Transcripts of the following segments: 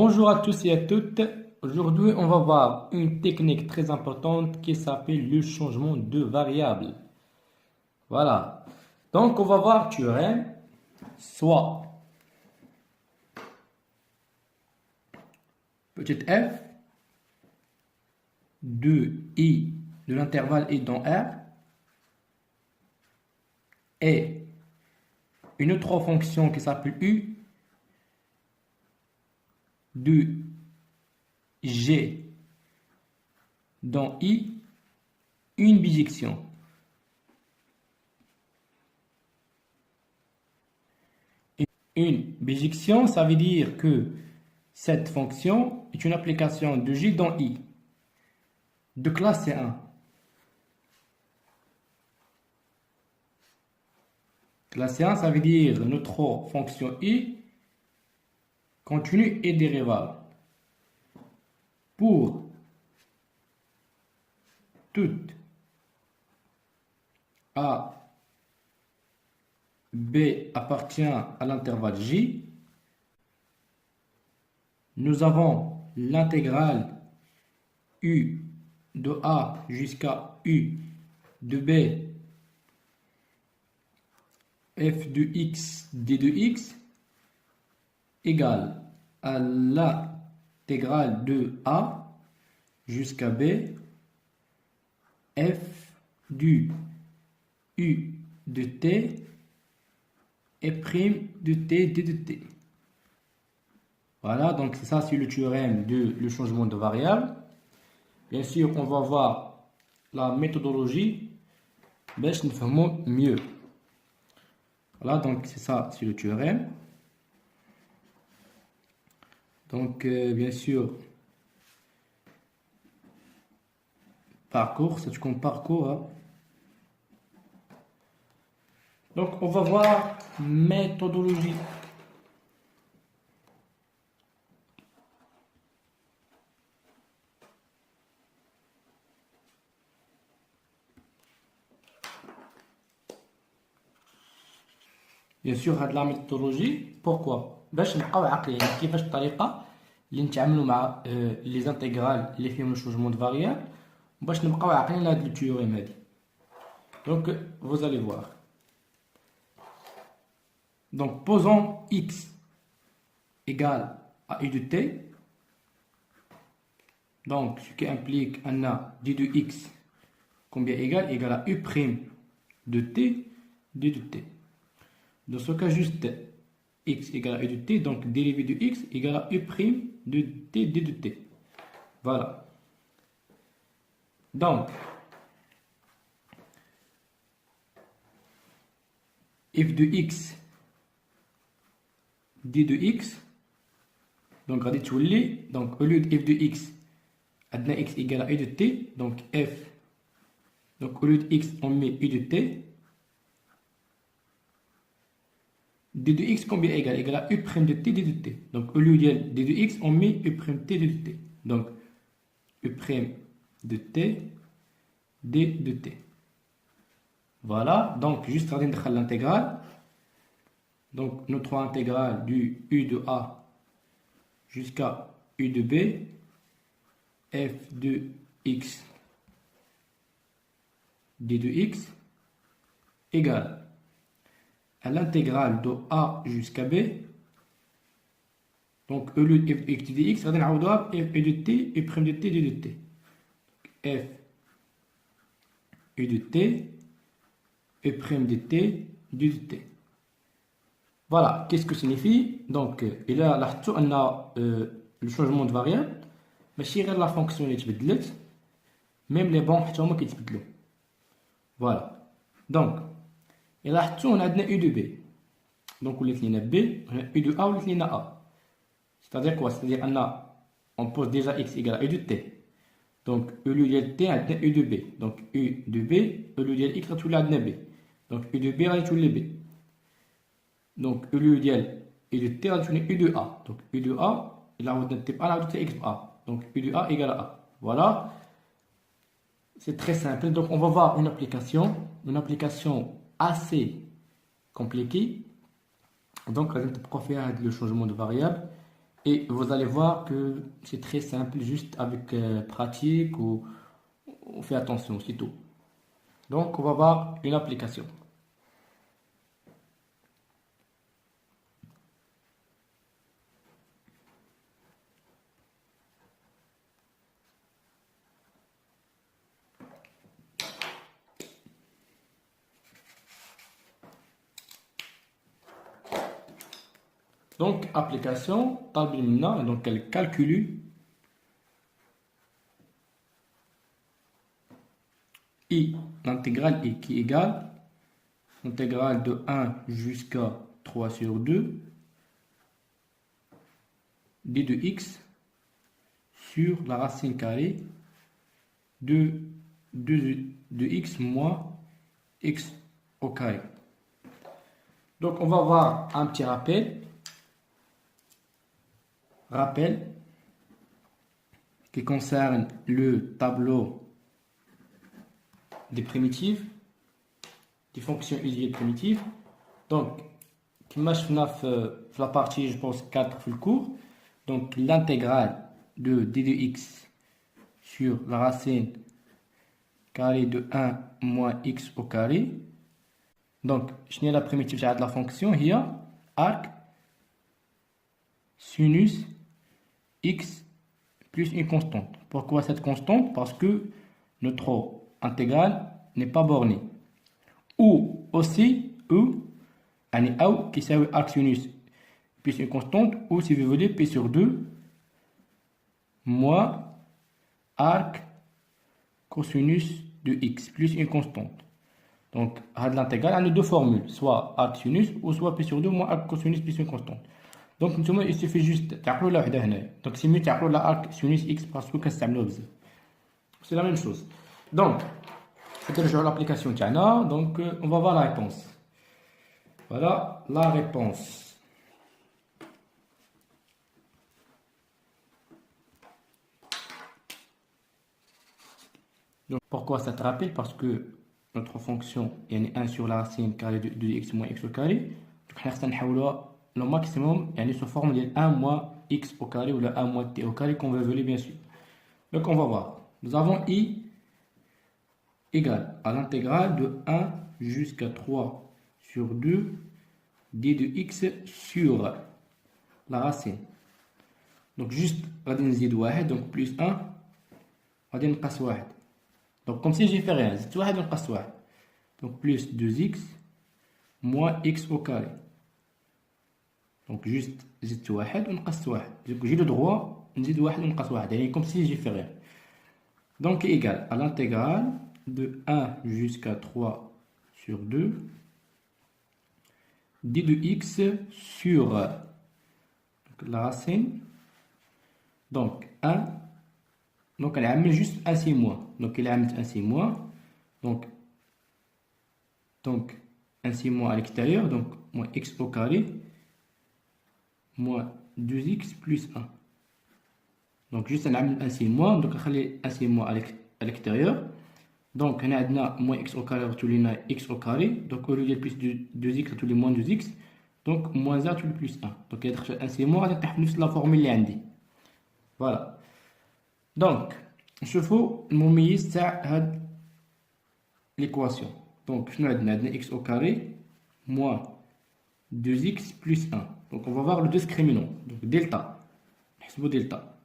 Bonjour à tous et à toutes. Aujourd'hui, on va voir une technique très importante qui s'appelle le changement de variable. Voilà. Donc, on va voir théorème soit petit f de i de l'intervalle i dans R et une autre fonction qui s'appelle u de g dans i une bijection. Une bijection, ça veut dire que cette fonction est une application de g dans i de classe C1. Classe C1, ça veut dire notre fonction i continue et dérivable. Pour toute a b appartient à l'intervalle j, nous avons l'intégrale u de a jusqu'à u de b f de x d de x égale à l'intégrale de a jusqu'à b f du u de t et prime de t d de t. Voilà, donc ça c'est le théorème de le changement de variable. Bien sûr, on va voir la méthodologie باش نفهمو mieux. Voilà, donc c'est ça, c'est le théorème. Donc, bien sûr, parcours, c'est comme parcours. Hein. Donc, on va voir méthodologie. Bien sûr, هاد la méthodologie. Pourquoi باش نبقاو عاقلين كيفاش الطريقة اللي نتعاملوا مع les intégrales اللي فيهم le changement de variable باش نبقاو عاقلين هاد le théorème هادي. Donc, vous allez voir. Donc, posons x égale à u de t. Donc, ce qui implique un a d de x combien égale à u' de t d de t. Dans ce cas, juste x égale à u de t, donc dérivé de x égale à u' de t d de t. Voilà. Donc, f de x d de x, donc donc au lieu de f de x, adna x égale à u de t, donc f, donc au lieu de x, on met u de t. d de x combien égale à u' de t d de t. Donc au lieu de d de x, on met u' t d de t. Donc u' de t d de t. Voilà, donc juste à l'intégrale. Donc notre intégrale du u de a jusqu'à u de b f de x d de x égale à l'intégrale de a jusqu'à b. Donc au lieu de f de x de x, غادي نعوضوها f de t u' de t d de t. f u de t u' de t d de t. Voilà, qu'est-ce que signifie? Donc, il a le changement de variable, mais si la fonction est تبدلت, même les bons حتى هما كيتبدلوا. Voilà. Donc, il a on a u de b. Donc, on a b, on a u de a, on a a. C'est-à-dire quoi? C'est-à-dire on pose déjà x égale à u de t. Donc, au lieu de t, on a u de b. Donc, u de b, au lieu de x, on a b. Donc, u de b, on a b. Donc, au lieu de u de t, on a u de a. Donc, u de a, il a un type a, il a x a. Donc, u de a égale à a. Voilà. C'est très simple. Donc, on va voir une application assez compliquée. Donc, on va faire le changement de variable Et vous allez voir que c'est très simple, juste avec pratique ou on fait attention, c'est tout. Donc, on va voir une application. Donc, application, donc elle calcule I, l'intégrale I qui est égale l'intégrale de 1 jusqu'à 3 sur 2 d de x sur la racine carrée de x moins x au carré. Donc, on va voir un petit rappel qui concerne le tableau des primitives, des fonctions usées primitives. Donc, comme je la partie, je pense, 4 le cours. Donc, l'intégrale de d de x sur la racine carrée de 1 moins x au carré. Donc, je n'ai la primitive de la fonction, il y a arc sinus x plus une constante. Pourquoi cette constante? Parce que notre intégrale n'est pas bornée. Ou aussi, ou qui s'appelle arc sinus plus une constante, ou si vous voulez, p sur 2 moins arc cosinus de x plus une constante. Donc, l'intégrale a deux formules, soit arc sinus ou soit p sur 2 moins arc cosinus plus une constante. Donc, il suffit juste de la donc c'est mieux de la arc sinus x parce que c'est la même chose. Donc, c'est déjà l'application Tiana. Donc, on va voir la réponse. Voilà la réponse. Donc, pourquoi ça te rappelle? Parce que notre fonction est 1 sur la racine carrée de x moins x au carré. Donc, on va le maximum sous forme de 1 moins x au carré ou 1 moins t au carré qu'on veut voler bien sûr. Donc, on va voir. Nous avons i égale à l'intégrale de 1 jusqu'à 3 sur 2 d de x sur la racine. Donc, juste, donc plus 1, donc, comme si j'ai fait rien, donc plus 2x moins x au carré. Donc, juste, donc j'ai le droit, comme si j'ai fait rien. Donc, égal à l'intégrale de 1 jusqu'à 3 sur 2 d de x sur la racine. Donc, 1. Donc, elle a juste un 6 mois. Donc, elle a un 6 mois. Donc, un 6 mois à l'extérieur. Donc, moins x au carré moins 2x plus 1. Donc, juste un 6 mois. Donc, un 6 mois à l'extérieur. Donc, on a moins x au carré, tous les x au carré. Donc, au lieu de plus 2x, tous les moins 2x. Donc, moins 1, tous les plus 1. Donc, il y a un 6 mois, on a la formule اللي عندي. Voilà. Donc, نشوفوا المميز تاع هاد l'équation. Donc, شنو عندنا x au carré moins 2x plus 1. Donc, on va voir le discriminant. Donc, delta. نحسبوا delta.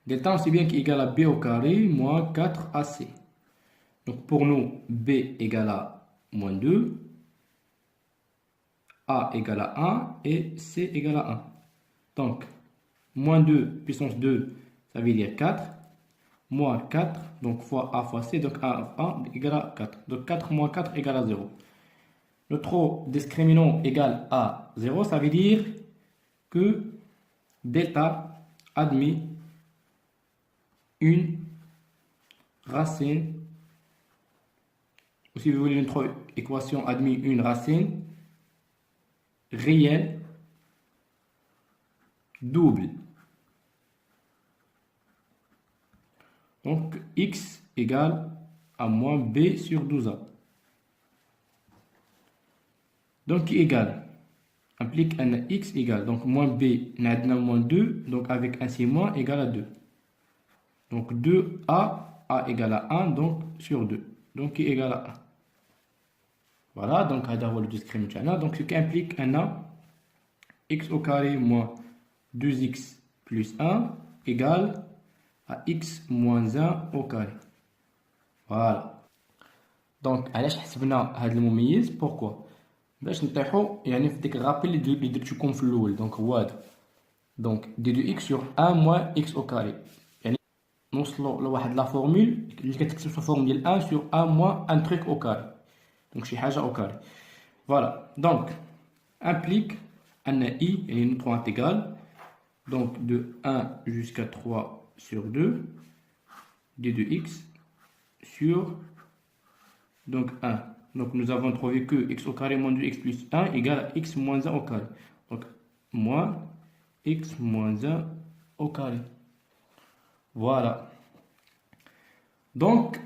Delta, on sait bien qu'il est égal à b au carré moins 4ac. Donc, pour nous, b égale à moins 2, a égale à 1 et c égale à 1. Donc, moins 2 puissance 2, ça veut dire 4. Moins 4, donc fois a fois c, donc a égale à 4. Donc 4 moins 4 égale à 0. Notre discriminant égale à 0, ça veut dire que delta admet une racine, ou si vous voulez notre équation admet une racine réelle double. Donc, x égale à moins b sur 12a. Donc, qui égale implique un x égale, donc moins b, on a moins 2, donc avec un c'est moins égale à 2. Donc 2a, a égale à 1, donc sur 2, donc qui est égal à 1. Voilà, donc هذا هو le discret متاعنا. Donc ce qui implique un a, x au carré moins 2x plus 1 égale à x moins 1 au carré. Voilà. Donc علاش حسبنا هذا المميز؟ pourquoi؟ باش نطيحو يعني في ديك الرابيل اللي درتوكم في الاول. دونك هو هذا، دونك دي دو اكس sur 1 moins x au carré، يعني نوصلوا لواحد لا فورمول اللي كتكتب في الفورم ديال 1 sur 1 moins un truc au carré، دونك شي حاجه au carré. Voilà, donc implique un i et une 3 intégrale, donc de 1 jusqu'à 3 sur 2 d de x sur donc 1. Donc nous avons trouvé que x au carré moins 2x plus 1 égale à x moins 1 au carré. Donc moins x moins 1 au carré. Voilà. Donc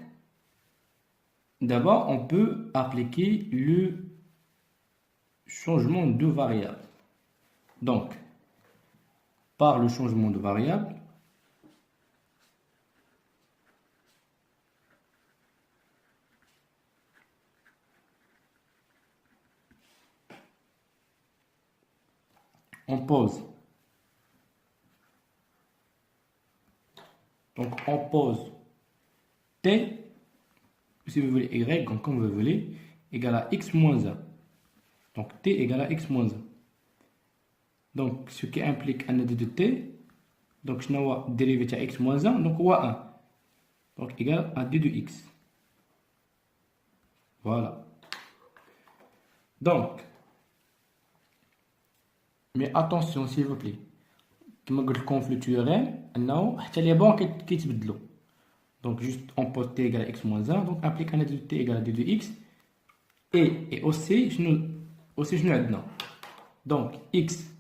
d'abord on peut appliquer le changement de variable. Donc par le changement de variable, on pose. Donc on pose t, si vous voulez y, comme vous voulez, égale à x moins 1. Donc t égale à x moins 1. Donc ce qui implique un d de t, donc je n'ai pas dérivé de x moins 1, donc on a 1. Donc égal à d de x. Voilà. Donc, mais attention s'il vous plaît. كما قلت لكم في التيوريم انه حتى لي بون كيتبدلوا. Donc juste on pose t égale à x moins 1, donc implique un d de t égale à d de x. Et aussi شنو عندنا؟ Donc x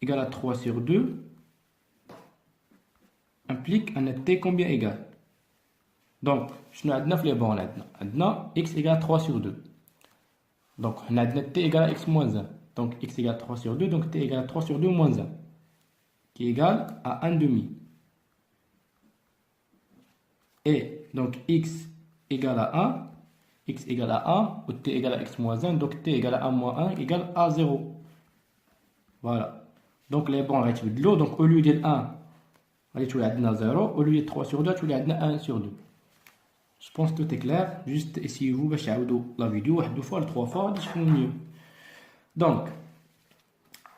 égale à 3 sur 2 implique un t combien égal? Donc شنو عندنا في لي بون؟ عندنا x égale à 3 sur 2. Donc on a t égale à x moins 1. Donc x égale à 3 sur 2, donc t égale à 3 sur 2 moins 1, qui est égal à 1 demi. Et donc x égale à 1, x égale à 1, ou t égale à x moins 1, donc t égale à 1 moins 1 égale à 0. Voilà. Donc les bons vont de l'eau, donc au lieu de 1, on a 0, au lieu de 3 sur 2, on a 1 sur 2. Je pense que tout est clair. Juste essayez-vous de faire la vidéo 2 fois, 3 fois, c'est mieux. Donc,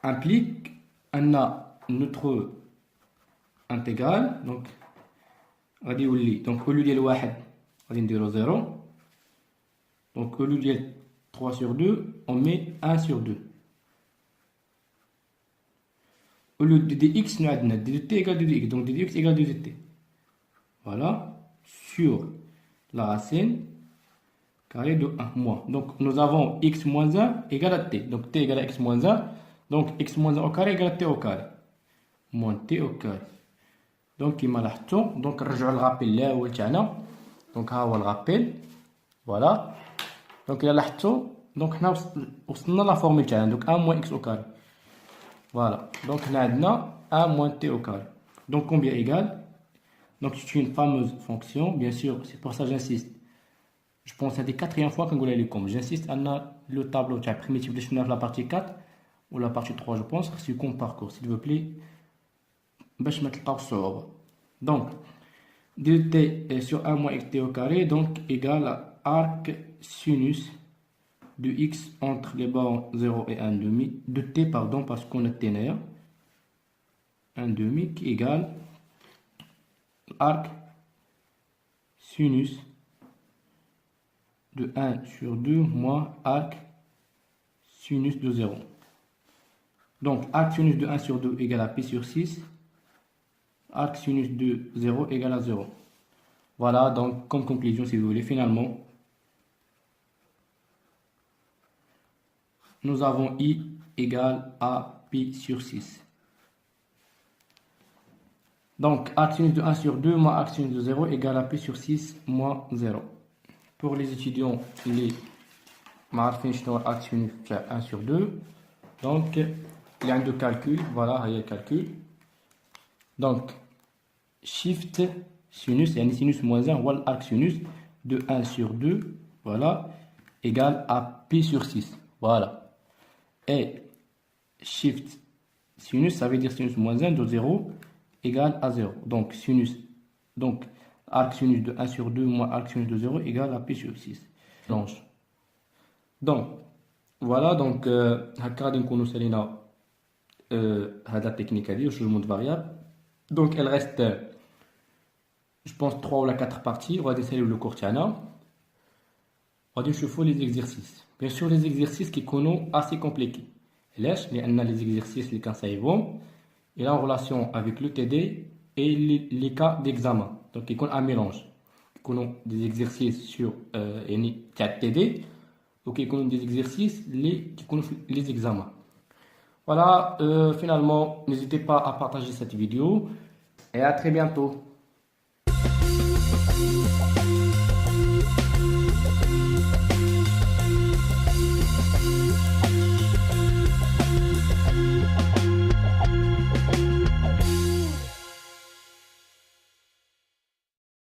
implique un a notre intégrale. Donc, au lieu de 1, on va dire 0. Donc, au lieu de 3 sur 2, on met 1 sur 2. Au lieu de dx, nous avons d de t égale d de x. Donc, d de x égale d de t. Voilà. Sur la racine carré de 1 moins. Donc nous avons x moins 1 égale à t. Donc t égale à x moins 1. Donc x moins 1 au carré égale à t au carré. Moins t au carré. Donc كما لاحظتوا donc نرجعوا للرابيل الاول تاعنا. Donc ها هو الرابيل. فوالا. Donc إلا لاحظتوا donc حنا وصلنا لا فورمول تاعنا. Donc 1 moins x au carré. Voilà. Donc حنا عندنا 1 moins t au carré. Donc combien égale? Donc c'est une fameuse fonction, bien sûr, c'est pour ça que j'insiste. Je pense que c'est la quatrième fois que je les comme. J'insiste à le tableau primitif de la partie 4 ou la partie 3, je pense, c'est comme parcours, s'il vous plaît. Je vais mettre le donc, dt sur 1 moins xt au carré, donc égal à arc sinus de x entre les bornes 0 et 1 demi, de t, pardon, parce qu'on a t néant, 1 demi qui égale arc sinus de 1 sur 2 moins arc sinus de 0. Donc arc sinus de 1 sur 2 égale à pi sur 6. Arc sinus de 0 égale à 0. Voilà, donc comme conclusion, si vous voulez, finalement, nous avons i égale à pi sur 6. Donc, arc sinus de 1 sur 2 moins arc sinus de 0 égale à pi sur 6 moins 0. Pour les étudiants, les ما عارفين شنو arc sinus 1 sur 2. Donc il y a un de calcul, voilà, il y a le calcul. Donc shift sinus, يعني sinus moins 1 هو l'arc sinus de 1 sur 2, voilà, égale à pi sur 6, voilà. Et shift sinus, ça veut dire sinus moins 1 de 0 égale à 0. Donc sinus, donc arc sinus de 1 sur 2 moins arc sinus de 0 égale à pi sur 6. Donc voilà, donc هكا غادي نكونوا سالينا هذا التكنيك هذه changement de variable. Donc elle reste, je pense 3 ou 4 parties. On va essayer le cours تاعنا. غادي نشوفوا les exercices. Bien sûr les exercices qui sont assez compliqués. علاش؟ لأن les exercices اللي كنصايبهم il est en relation avec le TD et les cas d'examen. Donc il y a un mélange. Il y a des exercices sur TD, donc il y a des exercices qui sont les examens. Voilà, finalement, n'hésitez pas à partager cette vidéo et à très bientôt.